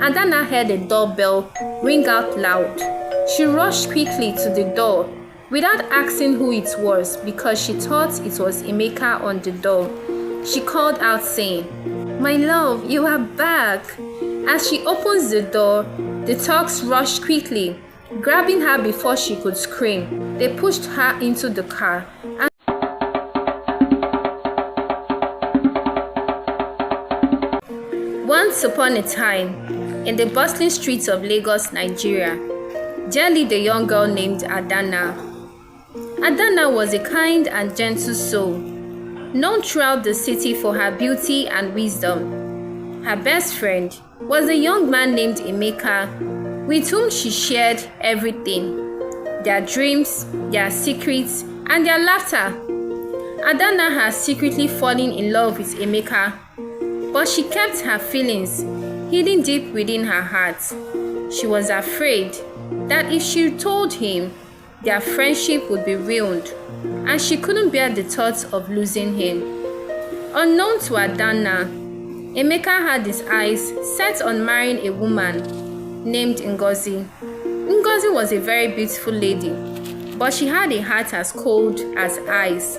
Adana heard a doorbell ring out loud. She rushed quickly to the door without asking who it was because she thought it was Emeka on the door. She called out saying, "My love, you are back." As she opens the door, the thugs rushed quickly, grabbing her before she could scream. They pushed her into the car. Once upon a time, in the bustling streets of Lagos, Nigeria, there lived a young girl named Adana. Adana was a kind and gentle soul, known throughout the city for her beauty and wisdom. Her best friend was a young man named Emeka, with whom she shared everything: their dreams, their secrets, and their laughter. Adana had secretly fallen in love with Emeka, but she kept her feelings hidden deep within her heart. She was afraid that if she told him, their friendship would be ruined, and she couldn't bear the thought of losing him. Unknown to Adana, Emeka had his eyes set on marrying a woman named Ngozi. Ngozi was a very beautiful lady, but she had a heart as cold as ice.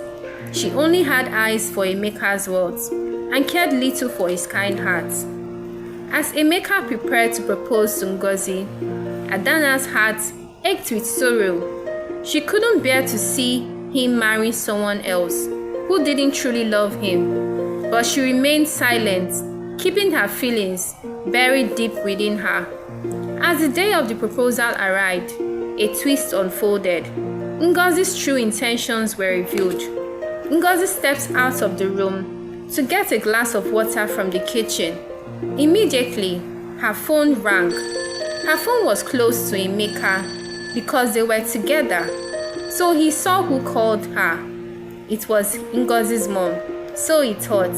She only had eyes for Emeka's words and cared little for his kind heart. As Emeka prepared to propose to Ngozi, Adana's heart ached with sorrow. She couldn't bear to see him marry someone else who didn't truly love him, but she remained silent, keeping her feelings buried deep within her. As the day of the proposal arrived, a twist unfolded. Ngozi's true intentions were revealed. Ngozi stepped out of the room to get a glass of water from the kitchen. Immediately, her phone rang. Her phone was close to Emeka because they were together, so he saw who called her. It was Ngozi's mom, so he thought.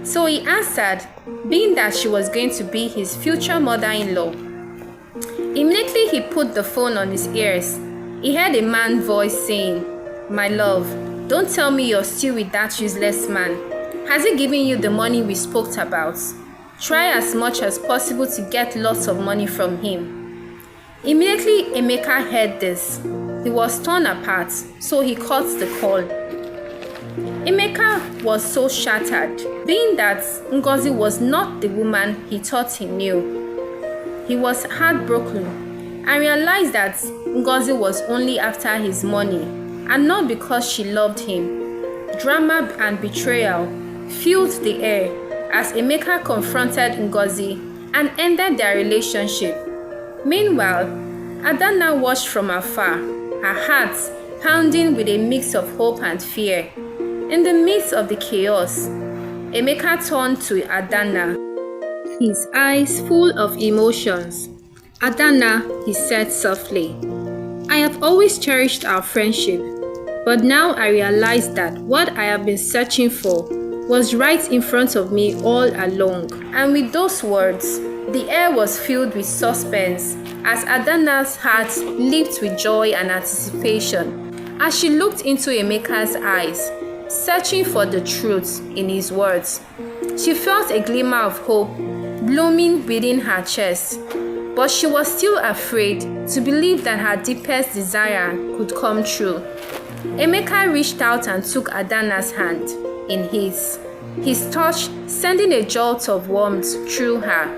So he answered, being that she was going to be his future mother-in-law. Immediately he put the phone on his ears. He heard a man's voice saying, "My love, don't tell me you're still with that useless man. Has he given you the money we spoke about? Try as much as possible to get lots of money from him." Immediately Emeka heard this. He was torn apart, so he cut the call. Emeka was so shattered, being that Ngozi was not the woman he thought he knew. He was heartbroken and realized that Ngozi was only after his money and not because she loved him. Drama and betrayal filled the air as Emeka confronted Ngozi and ended their relationship. Meanwhile, Adana watched from afar, her heart pounding with a mix of hope and fear. In the midst of the chaos, Emeka turned to Adana, his eyes full of emotions. "Adana," he said softly, "I have always cherished our friendship, but now I realize that what I have been searching for was right in front of me all along." And with those words, the air was filled with suspense as Adana's heart leaped with joy and anticipation. As she looked into Emeka's eyes, searching for the truth in his words, she felt a glimmer of hope blooming within her chest, but she was still afraid to believe that her deepest desire could come true. Emeka reached out and took Adana's hand in his touch sending a jolt of warmth through her.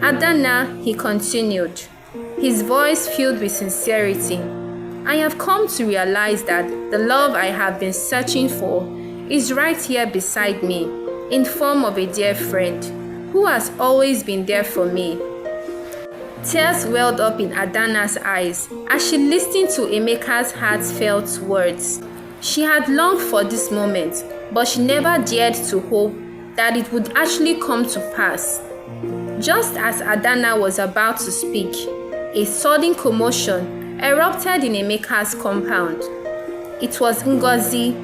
"Adana," he continued, his voice filled with sincerity, "I have come to realize that the love I have been searching for is right here beside me, in form of a dear friend who has always been there for me." Tears welled up in Adana's eyes as she listened to Emeka's heartfelt words. She had longed for this moment, but she never dared to hope that it would actually come to pass. Just as Adana was about to speak, a sudden commotion erupted in Emeka's compound. It was Ngozi,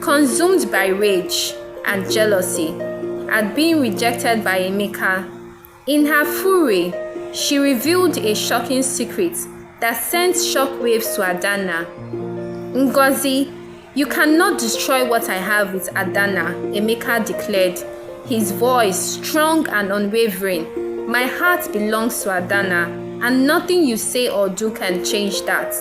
consumed by rage and jealousy at being rejected by Emeka. In her fury, she revealed a shocking secret that sent shockwaves to Adana. "Ngozi, you cannot destroy what I have with Adana," Emeka declared, his voice strong and unwavering. My heart belongs to Adana, and nothing you say or do can change that.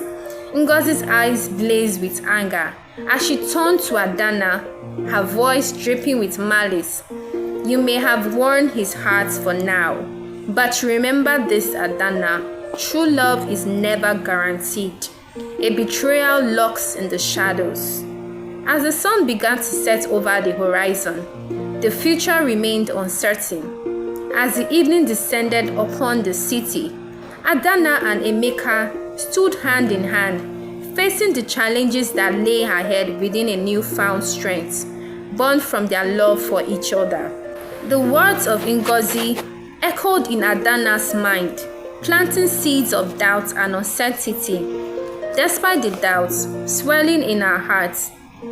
Ngozi's eyes blazed with anger as she turned to Adana, her voice dripping with malice. You may have won his heart for now, but remember this, Adana. True love is never guaranteed. A betrayal lurks in the shadows. As the sun began to set over the horizon, the future remained uncertain. As the evening descended upon the city, Adana and Emeka stood hand in hand, facing the challenges that lay ahead within a newfound strength, born from their love for each other. The words of Ngozi echoed in Adana's mind, planting seeds of doubt and uncertainty. Despite the doubts swelling in her heart,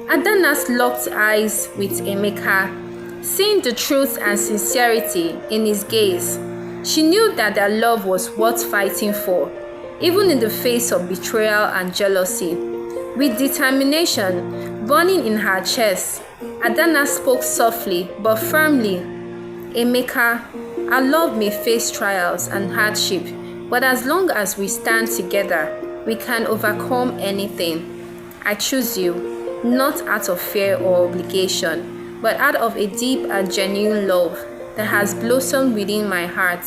Adana's locked eyes with Emeka, seeing the truth and sincerity in his gaze, she knew that their love was worth fighting for, even in the face of betrayal and jealousy. With determination burning in her chest, Adana spoke softly but firmly. Emeka, our love may face trials and hardship, but as long as we stand together, we can overcome anything. I choose you, not out of fear or obligation, but out of a deep and genuine love that has blossomed within my heart.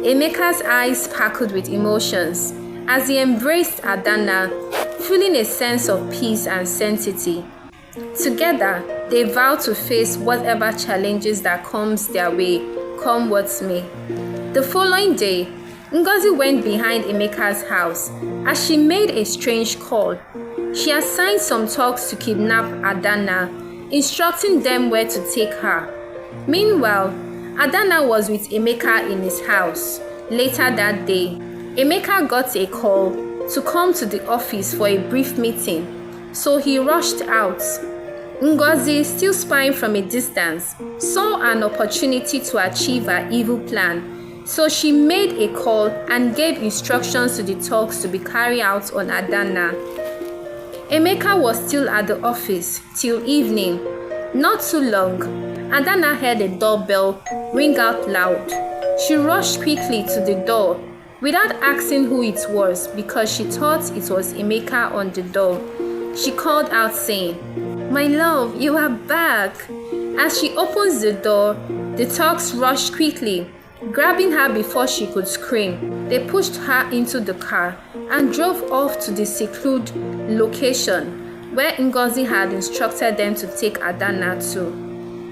Emeka's eyes sparkled with emotions as he embraced Adana, feeling a sense of peace and sanctity. Together, they vowed to face whatever challenges that comes their way, come what may. The following day, Ngozi went behind Emeka's house as she made a strange call. She assigned some thugs to kidnap Adana, instructing them where to take her. Meanwhile, Adana was with Emeka in his house. Later that day, Emeka got a call to come to the office for a brief meeting, so he rushed out. Ngozi, still spying from a distance, saw an opportunity to achieve her evil plan. So she made a call and gave instructions to the thugs to be carried out on Adana. Emeka was still at the office till evening. Not too long, Adana heard a doorbell ring out loud. She rushed quickly to the door without asking who it was because she thought it was Emeka on the door. She called out saying, "My love, you are back." As she opens the door, the thugs rushed quickly, grabbing her before she could scream. They pushed her into the car and drove off to the secluded location where Ngozi had instructed them to take Adana to.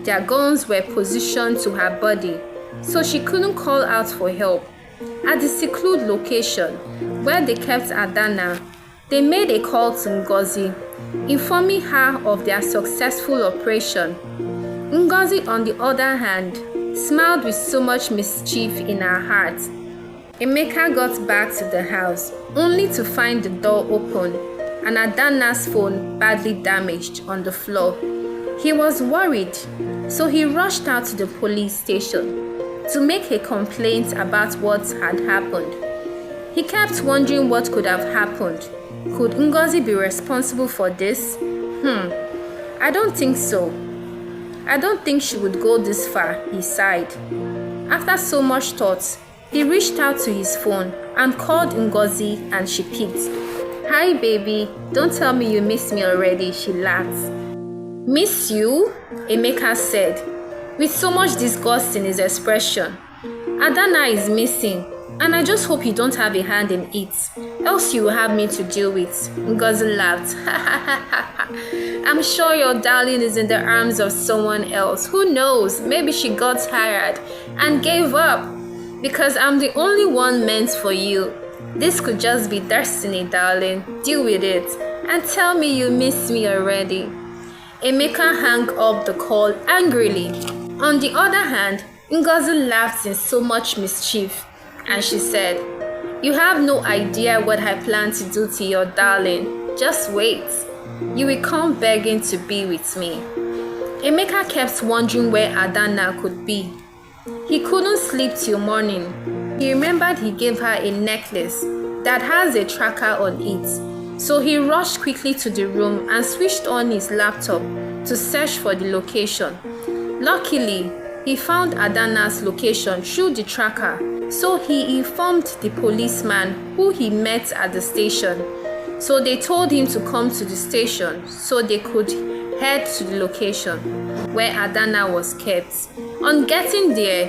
Their guns were positioned to her body, so she couldn't call out for help. At the secluded location where they kept Adana, they made a call to Ngozi, informing her of their successful operation. Ngozi, on the other hand, smiled with so much mischief in her heart. Emeka got back to the house, only to find the door open and Adana's phone badly damaged on the floor. He was worried, so he rushed out to the police station to make a complaint about what had happened. He kept wondering what could have happened. Could Ngozi be responsible for this? I don't think so. I don't think she would go this far, he sighed. After so much thought, he reached out to his phone and called Ngozi, and she picked. "Hi baby, don't tell me you miss me already," she laughed. "Miss you?" Emeka said, with so much disgust in his expression. "Adana is missing, and I just hope you don't have a hand in it, else you will have me to deal with." Ngozi laughed. "I'm sure your darling is in the arms of someone else. Who knows, maybe she got tired and gave up, because I'm the only one meant for you. This could just be destiny, darling. Deal with it and tell me you miss me already." Emeka hung up the call angrily. On the other hand, Ngozi laughed in so much mischief, and she said, "You have no idea what I plan to do to your darling. Just wait. You will come begging to be with me." Emeka kept wondering where Adana could be. He couldn't sleep till morning. He remembered he gave her a necklace that has a tracker on it, so he rushed quickly to the room and switched on his laptop to search for the location. Luckily, he found Adana's location through the tracker, so he informed the policeman who he met at the station. So they told him to come to the station so they could head to the location where Adana was kept. On getting there,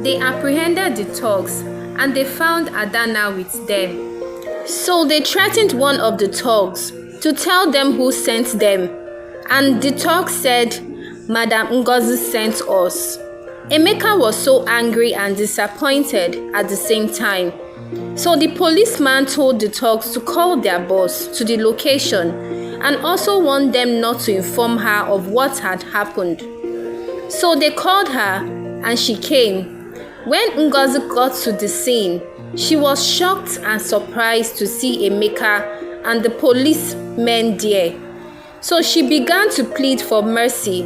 they apprehended the thugs and they found Adana with them. So they threatened one of the thugs to tell them who sent them, and the thug said, "Madam Ngozi sent us." Emeka was so angry and disappointed at the same time. So the policeman told the thugs to call their boss to the location and also warned them not to inform her of what had happened. So they called her and she came. When Ngozi got to the scene, she was shocked and surprised to see Emeka and the policemen there. So she began to plead for mercy,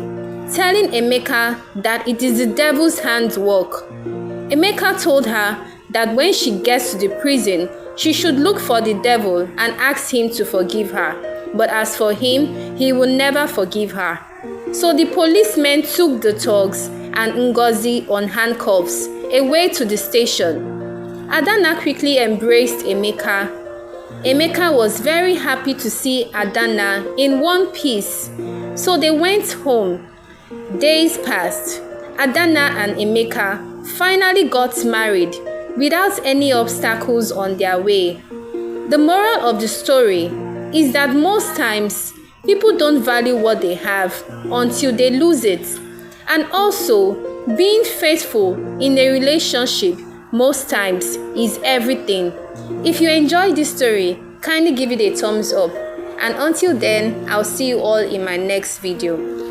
telling Emeka that it is the devil's handwork. Emeka told her that when she gets to the prison, she should look for the devil and ask him to forgive her. But as for him, he will never forgive her. So the policemen took the thugs and Ngozi on handcuffs away to the station. Adana quickly embraced Emeka. Emeka was very happy to see Adana in one piece. So they went home. Days passed. Adana and Emeka finally got married without any obstacles on their way. The moral of the story is that most times people don't value what they have until they lose it. And also, being faithful in a relationship most times is everything. If you enjoyed this story, kindly give it a thumbs up. And until then, I'll see you all in my next video.